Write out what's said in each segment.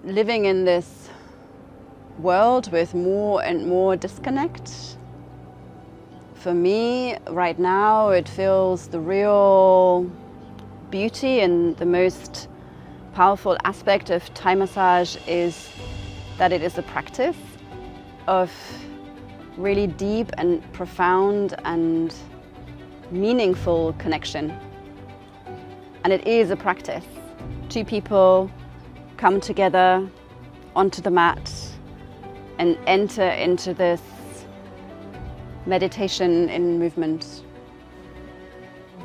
living in this world with more and more disconnect. For me, right now, it feels the real beauty and the most powerful aspect of Thai massage is that it is a practice of really deep and profound and meaningful connection. And it is a practice. Two people come together onto the mat and enter into this meditation in movement.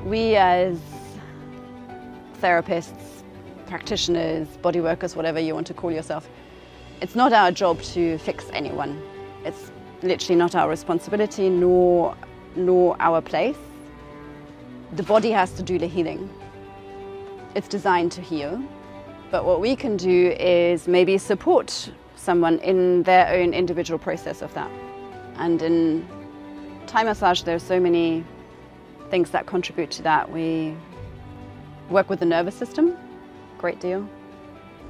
We as therapists, practitioners, body workers, whatever you want to call yourself, it's not our job to fix anyone. It's literally not our responsibility nor our place. The body has to do the healing. It's designed to heal. But what we can do is maybe support someone in their own individual process of that. And in Thai massage, there are so many things that contribute to that. We work with the nervous system, great deal.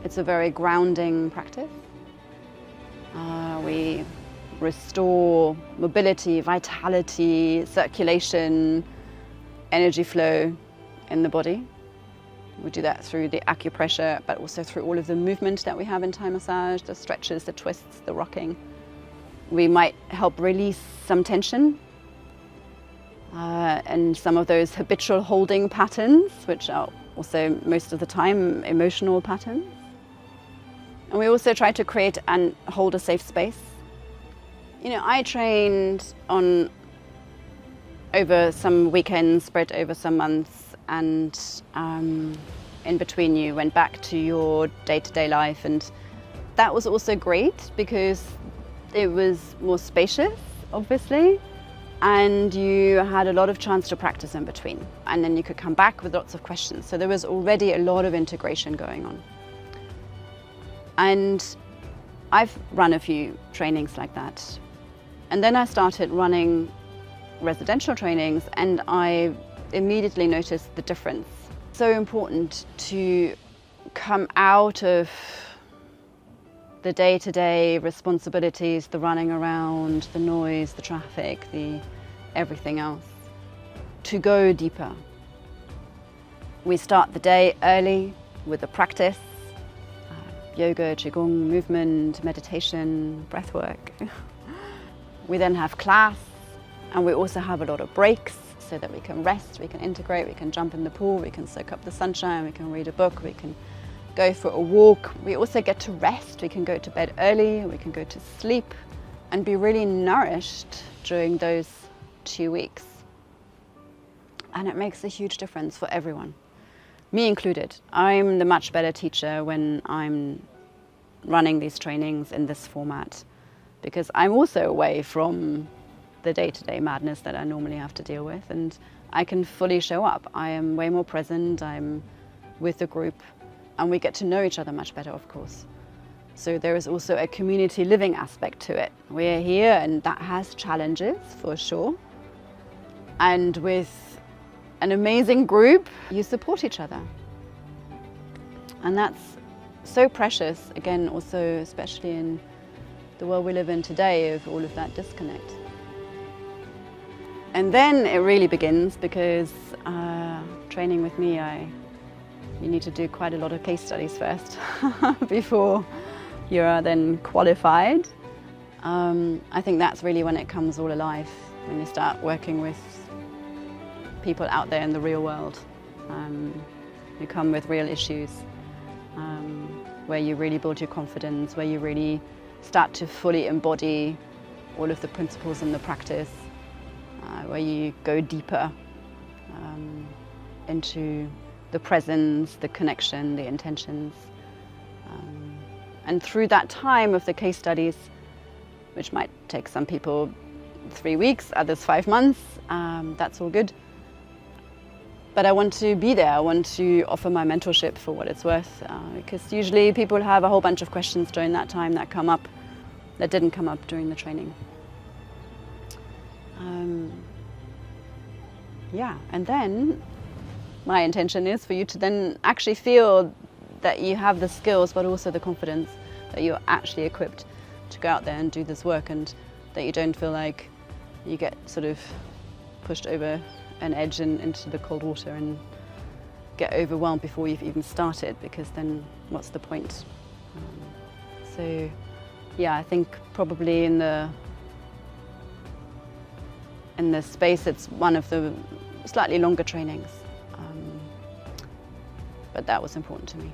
It's a very grounding practice. We restore mobility, vitality, circulation, energy flow in the body. We do that through the acupressure, but also through all of the movement that we have in Thai massage, the stretches, the twists, the rocking. We might help release some tension and some of those habitual holding patterns, which are also most of the time emotional patterns. And we also try to create and hold a safe space. You know, I trained over some weekends, spread over some months, and in between you went back to your day-to-day life, and that was also great because it was more spacious, obviously, and you had a lot of chance to practice in between, and then you could come back with lots of questions. So there was already a lot of integration going on. And I've run a few trainings like that. And then I started running residential trainings, and I immediately noticed the difference. So important to come out of the day-to-day responsibilities, the running around, the noise, the traffic, the everything else, to go deeper. We start the day early with a practice, yoga, qigong, movement, meditation, breath work. We then have class, and we also have a lot of breaks so that we can rest, we can integrate, we can jump in the pool, we can soak up the sunshine, we can read a book, we can go for a walk. We also get to rest, we can go to bed early, we can go to sleep and be really nourished during those 2 weeks. And it makes a huge difference for everyone, me included. I'm the much better teacher when I'm running these trainings in this format, because I'm also away from the day-to-day madness that I normally have to deal with, and I can fully show up. I am way more present, I'm with the group, and we get to know each other much better, of course. So there is also a community living aspect to it. We're here, and that has challenges for sure. And with an amazing group, you support each other. And that's so precious, again, also especially in the world we live in today, of all of that disconnect. And then it really begins, because training with me, you need to do quite a lot of case studies first before you are then qualified. I think that's really when it comes all alive, when you start working with people out there in the real world who come with real issues, where you really build your confidence, where you really start to fully embody all of the principles in the practice, where you go deeper into the presence, the connection, the intentions. And through that time of the case studies, which might take some people 3 weeks, others 5 months, that's all good. But I want to be there. I want to offer my mentorship for what it's worth, because usually people have a whole bunch of questions during that time that come up, that didn't come up during the training. Yeah, and then my intention is for you to then actually feel that you have the skills but also the confidence that you're actually equipped to go out there and do this work, and that you don't feel like you get sort of pushed over an edge and into the cold water and get overwhelmed before you've even started, because then what's the point? So yeah, I think probably in the space it's one of the slightly longer trainings, but that was important to me.